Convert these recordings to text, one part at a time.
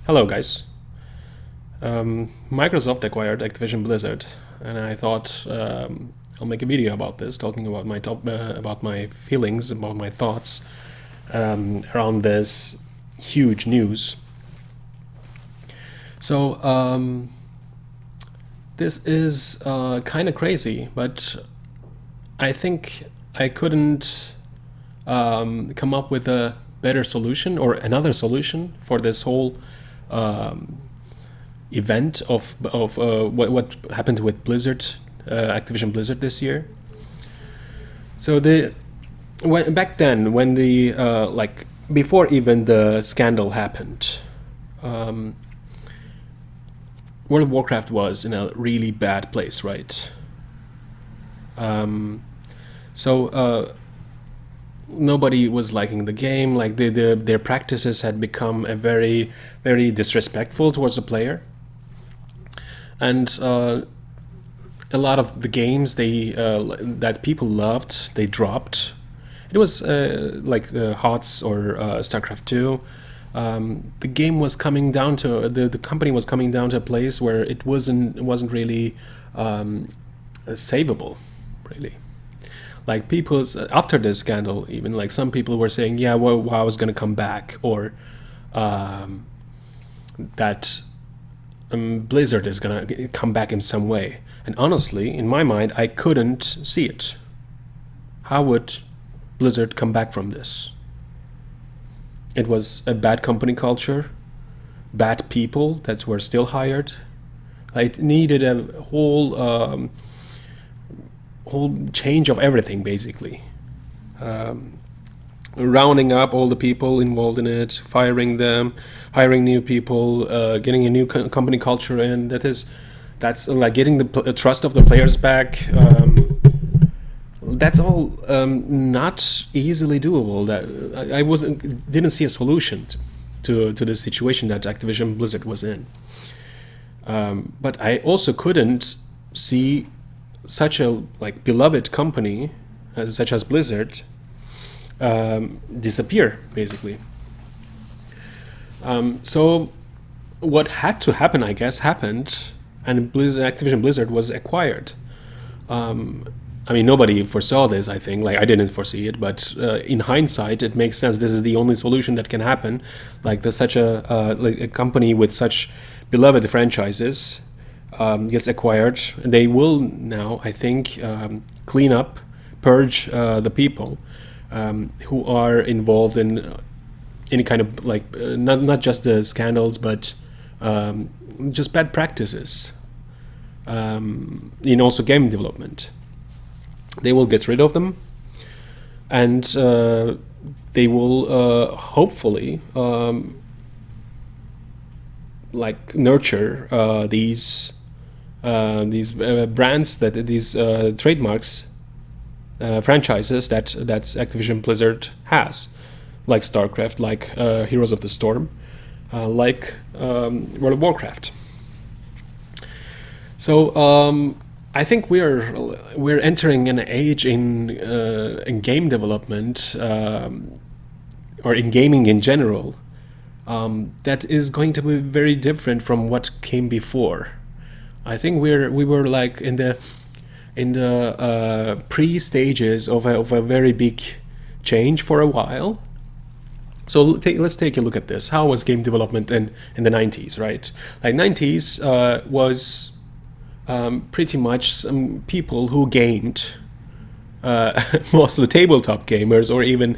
Hello, guys. Microsoft acquired Activision Blizzard, and I thought I'll make a video about this, talking about about my feelings, about my thoughts around this huge news. So this is kind of crazy, but I think I couldn't come up with a better solution or another solution for this whole event of what happened with Blizzard, Activision Blizzard this year. So back then, when the before even the scandal happened, um, World of Warcraft was in a really bad place, right? Um, so nobody was liking the game. Like their practices had become a very disrespectful towards the player, and a lot of the games that people loved, they dropped. It was like HOTS or StarCraft 2. The game was coming down to the company was coming down to a place where it wasn't really savable, really. Like people after this scandal, even like some people were saying, yeah, well, WoW was gonna come back, or that Blizzard is gonna come back in some way. And honestly, in my mind, I couldn't see it. How would Blizzard come back from this? It was a bad company culture, bad people that were still hired. It needed a whole change of everything, basically. Rounding up all the people involved in it, firing them, hiring new people, getting a new company culture in. That's like getting the trust of the players back. That's all not easily doable. That I didn't see a solution to the situation that Activision Blizzard was in. But I also couldn't see such a beloved company such as Blizzard disappear, basically. So what had to happen, I guess, happened, and Activision Blizzard was acquired. I mean, nobody foresaw this, I think. Like, I didn't foresee it, but in hindsight, it makes sense. This is the only solution that can happen. Like, there's such a company with such beloved franchises gets acquired. They will now, I think, clean up, purge the people who are involved in any kind of not just the scandals, but just bad practices in also game development. They will get rid of them, and they will hopefully nurture these brands, these trademarks, franchises that Activision Blizzard has, like StarCraft, like Heroes of the Storm, like World of Warcraft. So I think we're entering an age in game development, or in gaming in general, that is going to be very different from what came before. I think we were like in the pre-stages of a very big change for a while. So let's take a look at this. How was game development in the 90s, right? Like 90s was pretty much some people who gamed, most of the tabletop gamers, or even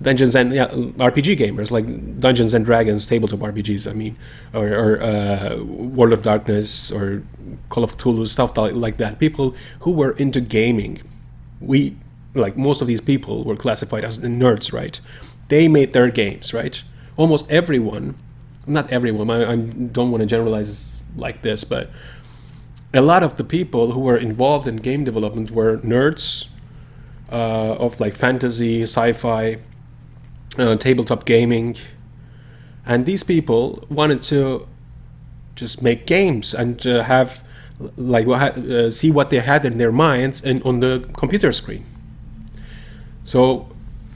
Dungeons and RPG gamers, like Dungeons and Dragons tabletop RPGs. I mean, or World of Darkness or Call of Cthulhu, stuff like that. People who were into gaming, most of these people were classified as nerds, right? They made their games, right? Almost everyone, not everyone. I don't want to generalize like this, but a lot of the people who were involved in game development were nerds of fantasy, sci-fi, tabletop gaming, and these people wanted to just make games and have see what they had in their minds and on the computer screen. So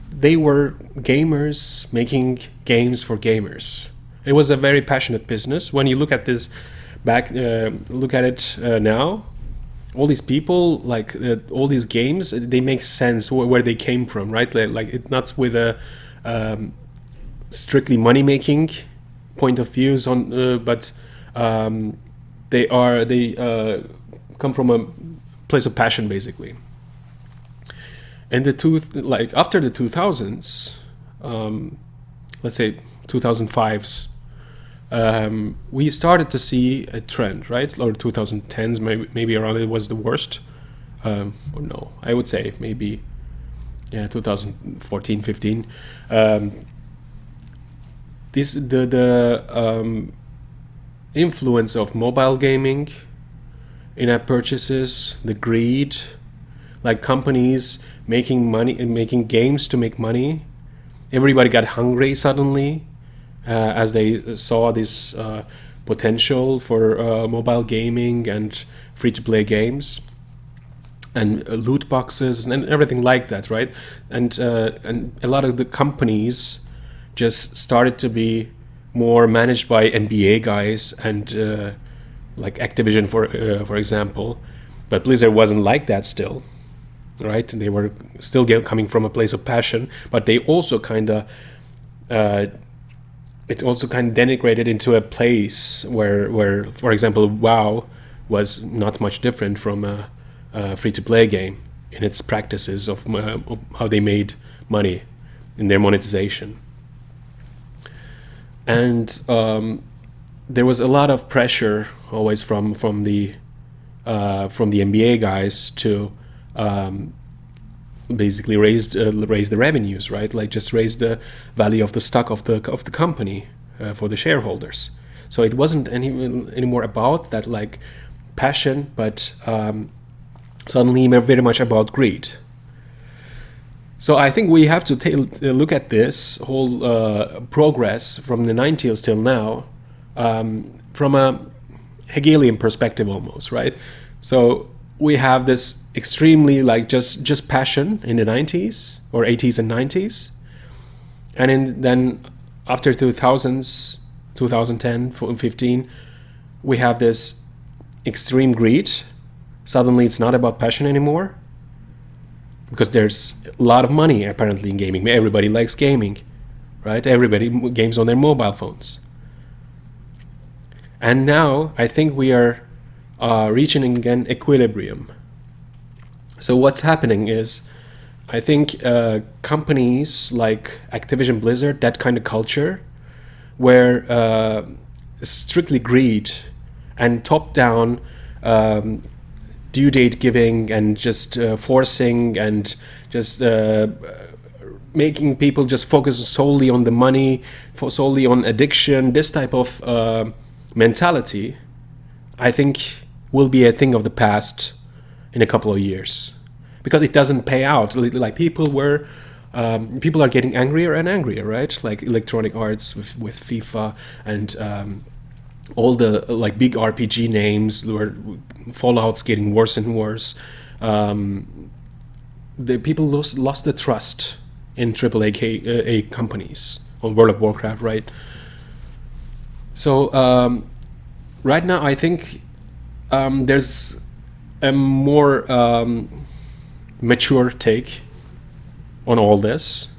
they were gamers making games for gamers. It was a very passionate business. When you look at this look at it now, all these people, like all these games, they make sense where they came from, right? Like it's not with a strictly money making point of views on, but they come from a place of passion, basically. And after the 2000s, let's say 2005s, we started to see a trend, right? Or 2010s, maybe around it was the worst. Or no, I would say maybe, 2014, 15. The influence of mobile gaming, in-app purchases, the greed, like companies making money and making games to make money. Everybody got hungry suddenly as they saw this potential for mobile gaming and free-to-play games and loot boxes and everything like that, right? And a lot of the companies just started to be more managed by NBA guys and like Activision, for example. But Blizzard wasn't like that still, right? They were still coming from a place of passion, but they also kind of it also kind of denigrated into a place where, for example, WoW was not much different from a free-to-play game in its practices of how they made money in their monetization. And there was a lot of pressure always from the NBA guys to basically raise the revenues, right? Like just raise the value of the stock of the company for the shareholders. So it wasn't anymore about that like passion, but suddenly very much about greed. So I think we have to look at this whole progress from the 90s till now from a Hegelian perspective almost, right? So we have this extremely like just passion in the 90s or 80s and 90s. And then after 2000s, 2010, 15, we have this extreme greed. Suddenly it's not about passion anymore because there's a lot of money apparently in gaming. Everybody likes gaming, right? Everybody games on their mobile phones. And now I think we are reaching again equilibrium. So what's happening is, I think companies like Activision Blizzard, that kind of culture, where strictly greed and top-down due date giving and just forcing and just making people just focus solely on the money, solely on addiction, this type of mentality, I think will be a thing of the past in a couple of years, because it doesn't pay out. Like people are getting angrier and angrier, right? Like Electronic Arts with FIFA and all the like big RPG names, where Fallout's getting worse and worse. The people lost the trust in AAA companies on World of Warcraft, right? So right now, I think there's a more mature take on all this,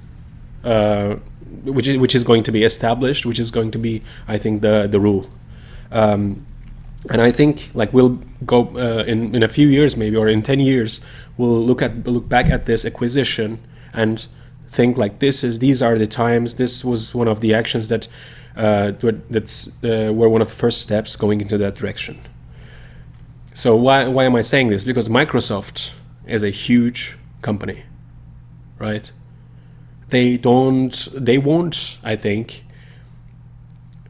which is going to be established, which is going to be, I think, the rule. And I think like we'll go in a few years maybe, or in 10 years, we'll look back at this acquisition and think like these are the times. This was one of the actions that were one of the first steps going into that direction. So why am I saying this? Because Microsoft is a huge company, right? They won't, I think,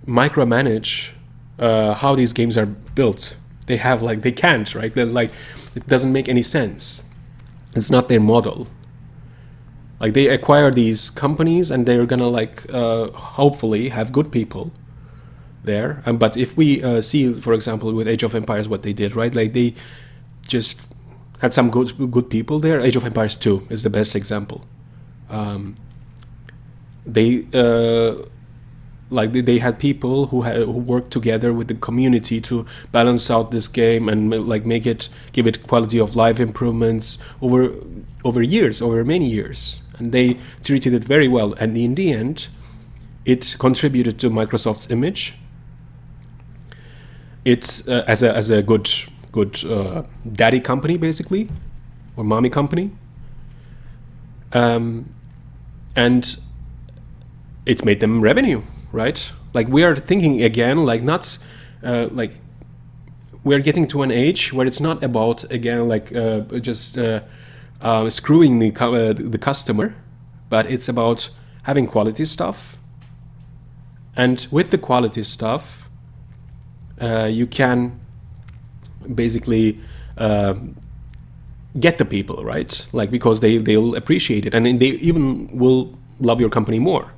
micromanage how these games are built. They can't, right? It doesn't make any sense. It's not their model. Like they acquire these companies and they're gonna hopefully have good people there. But if we see, for example, with Age of Empires, what they did, right? Like they just had some good people there. Age of Empires 2 is the best example. They like they had people who worked together with the community to balance out this game and like give it quality of life improvements over years, over many years, and they treated it very well. And in the end, it contributed to Microsoft's image. It's as a good daddy company, basically, or mommy company, and it's made them revenue, right? Like we are thinking again, like not like we're getting to an age where it's not about again like just screwing the customer, but it's about having quality stuff. And with the quality stuff, you can basically get the people, right? Like because they'll appreciate it, and they even will love your company more.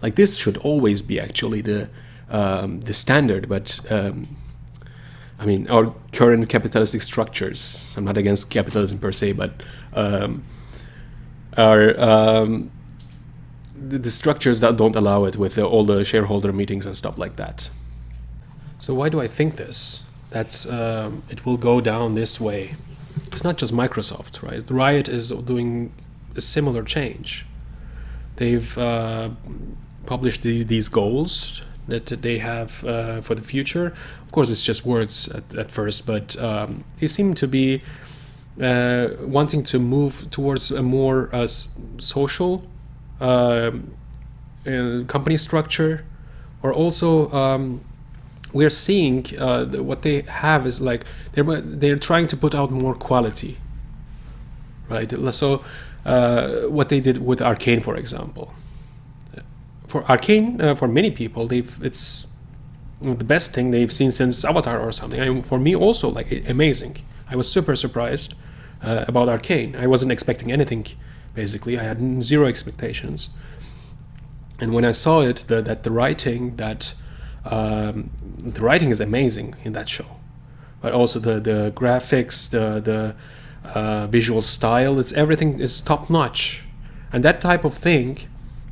Like this should always be actually the standard, but I mean our current capitalistic structures. I'm not against capitalism per se, but are the structures that don't allow it with all the shareholder meetings and stuff like that. So why do I think this? That it will go down this way. It's not just Microsoft, right? Riot is doing a similar change. They've published these goals that they have for the future. Of course, it's just words at first, but they seem to be wanting to move towards a more social company structure, or also we're seeing what they have is like they're trying to put out more quality, right? So what they did with Arcane, for example. For Arcane, for many people, it's the best thing they've seen since Avatar or something. I mean, for me also, like amazing. I was super surprised about Arcane. I wasn't expecting anything. Basically, I had zero expectations. And when I saw it, the writing is amazing in that show, but also the graphics, the visual style, everything is top notch, and that type of thing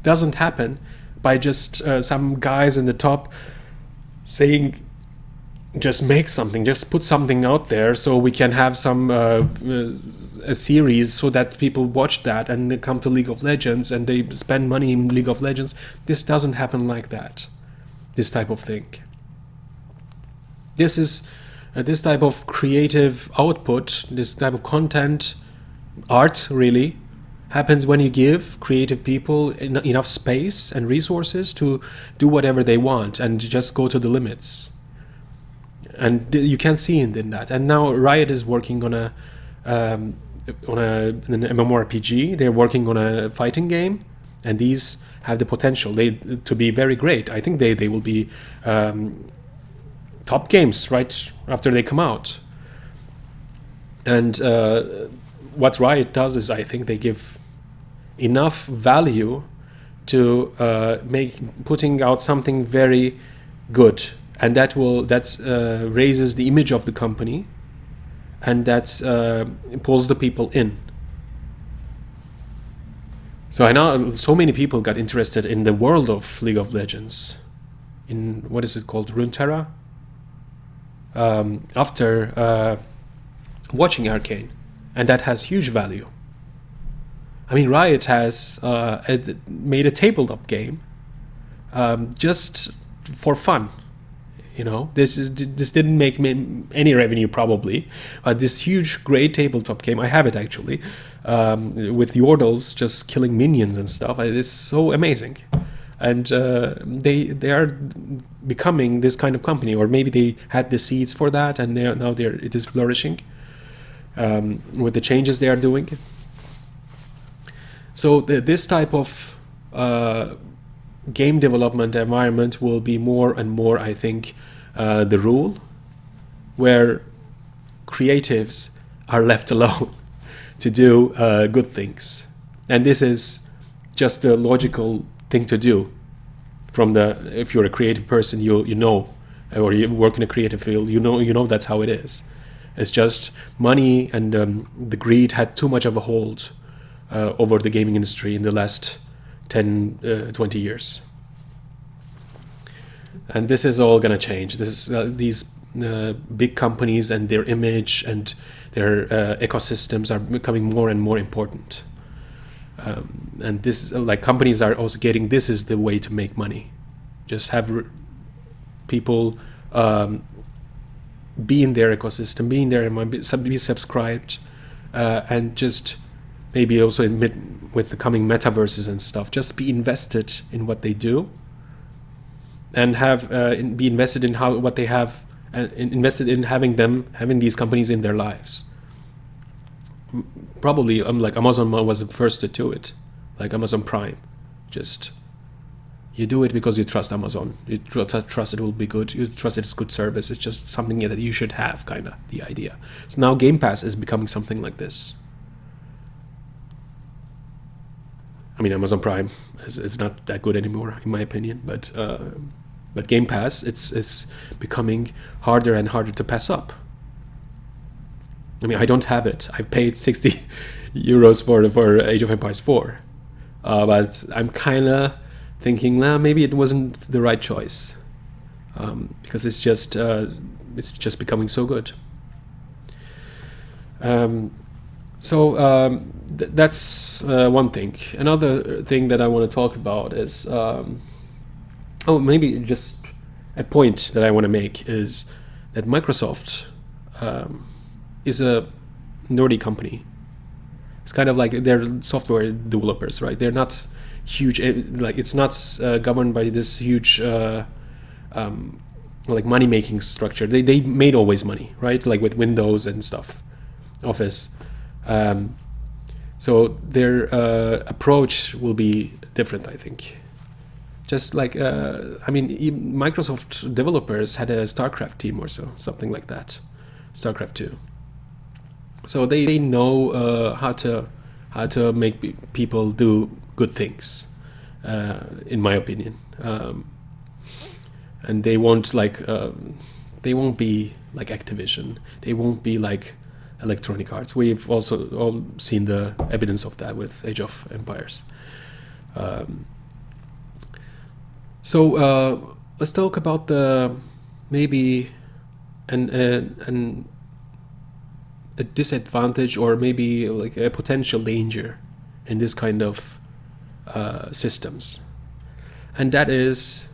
doesn't happen by just some guys in the top saying, just make something, just put something out there so we can have some a series so that people watch that and they come to League of Legends and they spend money in League of Legends. This doesn't happen like that. This type of thing. This is this type of creative output, this type of content, art really, happens when you give creative people enough space and resources to do whatever they want and just go to the limits. And you can see it in that. And now Riot is working on an MMORPG. They're working on a fighting game, and these have the potential to be very great. I think they will be top games right after they come out. And what Riot does is, I think they give enough value to putting out something very good, and that raises the image of the company, and that pulls the people in. So I know so many people got interested in the world of League of Legends, in what is it called, Runeterra, after watching Arcane, and that has huge value. I mean, Riot has made a tabletop game just for fun. You know, this didn't make any revenue probably, but this huge great tabletop game, I have it actually, with Yordles just killing minions and stuff. It's so amazing, and they are becoming this kind of company, or maybe they had the seeds for that, and it is flourishing with the changes they are doing. So this type of game development environment will be more and more, I think, the rule, where creatives are left alone to do good things. And this is just the logical thing to do. If you're a creative person, you know, or you work in a creative field, you know that's how it is. It's just money and the greed had too much of a hold over the gaming industry in the last 10, 20 years. And this is all gonna change. These big companies and their image and their ecosystems are becoming more and more important. And this, like, companies are also getting, this is the way to make money. Just have people be in their ecosystem, be in their, be subscribed, and just maybe also with the coming metaverses and stuff, just be invested in what they do, and have be invested in what they have, and invested in having these companies in their lives. Probably like Amazon was the first to do it, like Amazon Prime. Just, you do it because you trust Amazon, you trust it will be good, you trust it's good service, it's just something that you should have, kind of the idea. So now Game Pass is becoming something like this. I mean, Amazon Prime is not that good anymore, in my opinion, but Game Pass, it's becoming harder and harder to pass up. I mean, I don't have it. I've paid 60 euros for Age of Empires 4, but I'm kind of thinking, maybe it wasn't the right choice, because it's just becoming so good. That's one thing. Another thing that I want to talk about is, maybe just a point that I want to make is that Microsoft is a nerdy company. It's kind of like they're software developers, right? They're not huge, like it's not governed by this huge like money-making structure. They made always money, right? Like with Windows and stuff, Office. So their approach will be different, I think. Just like, I mean, even Microsoft developers had a StarCraft team or something like that, StarCraft 2. So they know how to make people do good things, in my opinion. And they won't be like Activision. They won't be like Electronic Arts. We've also all seen the evidence of that with Age of Empires. So let's talk about maybe a disadvantage, or maybe like a potential danger in this kind of systems, and that is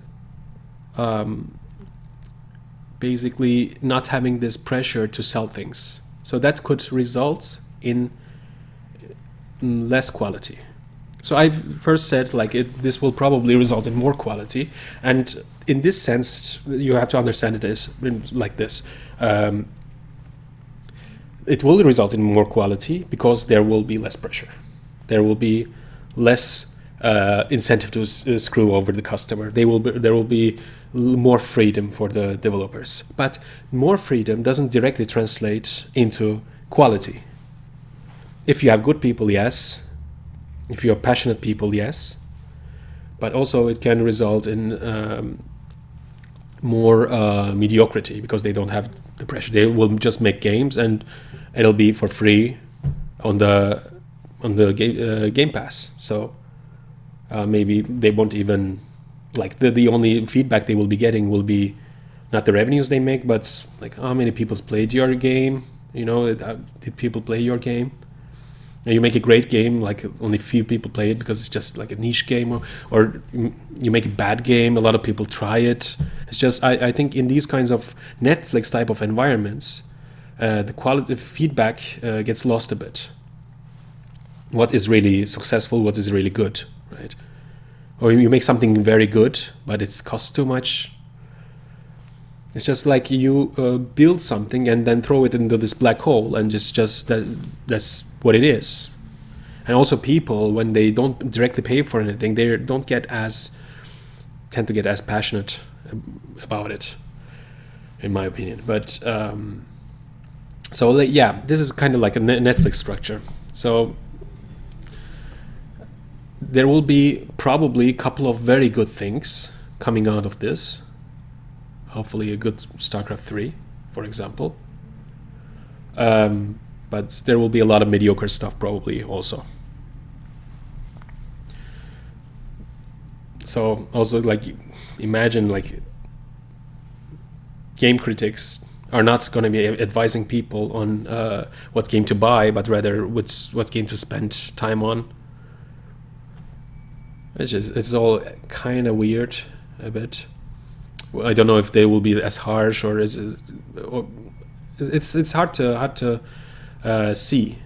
basically not having this pressure to sell things. So that could result in less quality. So I've first said like this will probably result in more quality, and in this sense you have to understand it as like this. It will result in more quality because there will be less pressure. There will be less incentive to screw over the customer. There will be more freedom for the developers. But more freedom doesn't directly translate into quality. If you have good people, yes. If you have passionate people, yes. But also it can result in more mediocrity because they don't have the pressure. They will just make games and it'll be for free on the Game Pass. So maybe they won't even, like, the only feedback they will be getting will be not the revenues they make, but like how many people played your game. Did people play your game? And you make a great game, like only few people play it because it's just like a niche game, or you make a bad game, a lot of people try it. It's just, I think in these kinds of Netflix type of environments, the quality of feedback gets lost a bit. What is really successful, what is really good, right? Or you make something very good, but it costs too much. It's just like you build something and then throw it into this black hole, and that's what it is. And also people, when they don't directly pay for anything, they tend to get as passionate about it, in my opinion. But this is kind of like a Netflix structure. So there will be probably a couple of very good things coming out of this. Hopefully a good StarCraft 3, for example. But there will be a lot of mediocre stuff probably also. So also, like, imagine like game critics are not going to be advising people on what game to buy, but rather what game to spend time on. It's all kind of weird a bit. I don't know if they will be as harsh, or it's hard to see.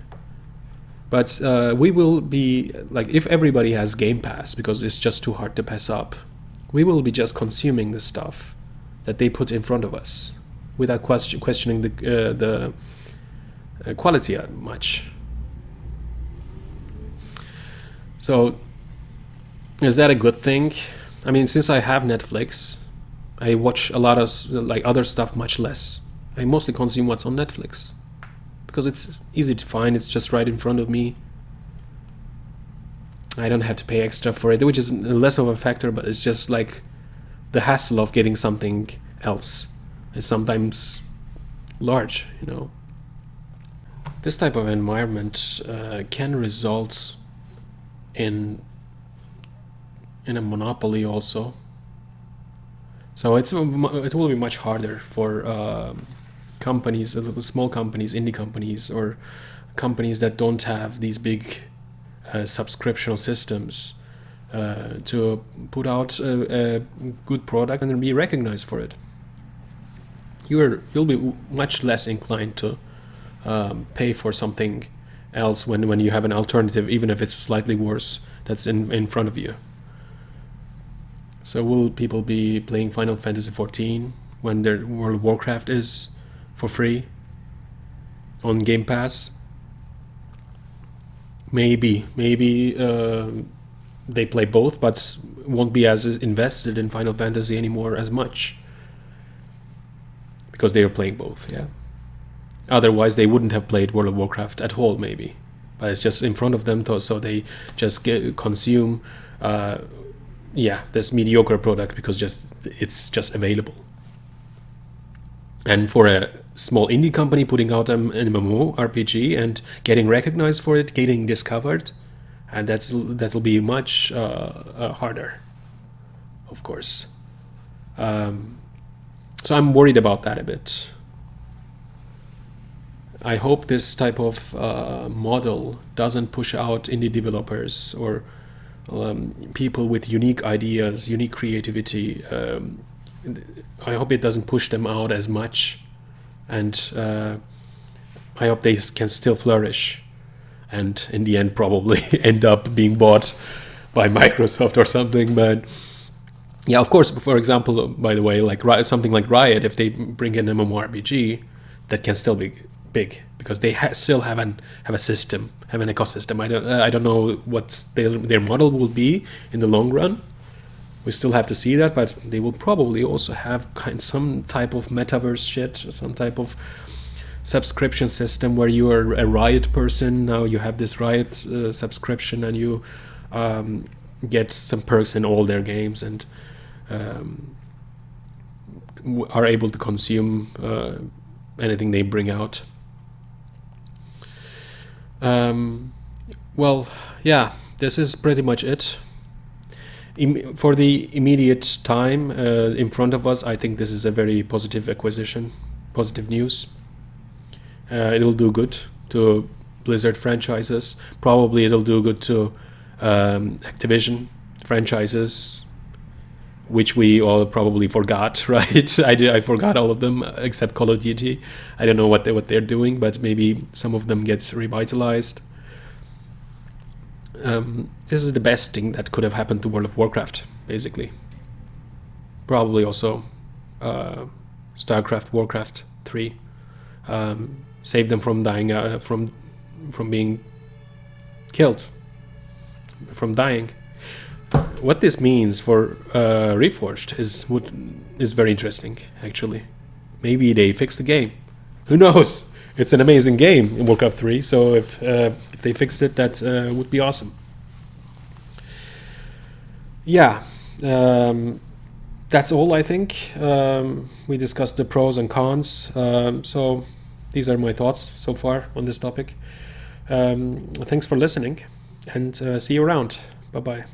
But we will be like, if everybody has Game Pass, because it's just too hard to pass up, we will be just consuming the stuff that they put in front of us without questioning the quality much. So is that a good thing? I mean, since I have Netflix, I watch a lot of like other stuff much less. I mostly consume what's on Netflix because it's easy to find. It's just right in front of me. I don't have to pay extra for it, which is less of a factor, but it's just like the hassle of getting something else is sometimes large, you know. This type of environment can result in a monopoly also. So it will be much harder for companies, small companies, indie companies, or companies that don't have these big subscription systems to put out a good product and be recognized for it. You'll be much less inclined to pay for something else when you have an alternative, even if it's slightly worse, that's in front of you. So will people be playing Final Fantasy XIV when their World of Warcraft is for free on Game Pass? Maybe they play both, but won't be as invested in Final Fantasy anymore as much because they are playing both. Yeah. Otherwise, they wouldn't have played World of Warcraft at all, maybe. But it's just in front of them, so they just consume. This mediocre product because it's just available. And for a small indie company putting out an MMO RPG and getting recognized for it, getting discovered, and that will be much harder, of course. So I'm worried about that a bit. I hope this type of model doesn't push out indie developers or people with unique ideas, unique creativity. I hope it doesn't push them out as much, and I hope they can still flourish, and in the end probably end up being bought by Microsoft or something. But yeah, of course, for example, by the way, like something like Riot, if they bring in an MMORPG, that can still be big because they still have a system, have an ecosystem. I don't know what their model will be in the long run. We still have to see that, but they will probably also have some type of metaverse shit, or some type of subscription system where you are a Riot person. Now you have this Riot subscription, and you get some perks in all their games, and are able to consume anything they bring out. This is pretty much it. For the immediate time in front of us, I think this is a very positive acquisition, positive news. It'll do good to Blizzard franchises. Probably it'll do good to Activision franchises, which we all probably forgot, right? I forgot all of them except Call of Duty. I don't know what they're doing, but maybe some of them gets revitalized. This is the best thing that could have happened to World of Warcraft, basically. Probably also Starcraft, Warcraft 3. Save them from dying, from being killed, from dying. What this means for Reforged is very interesting, actually. Maybe they fix the game. Who knows? It's an amazing game in Warcraft 3, so if they fixed it, that would be awesome. Yeah, that's all, I think. We discussed the pros and cons, so these are my thoughts so far on this topic. Thanks for listening, and see you around. Bye-bye.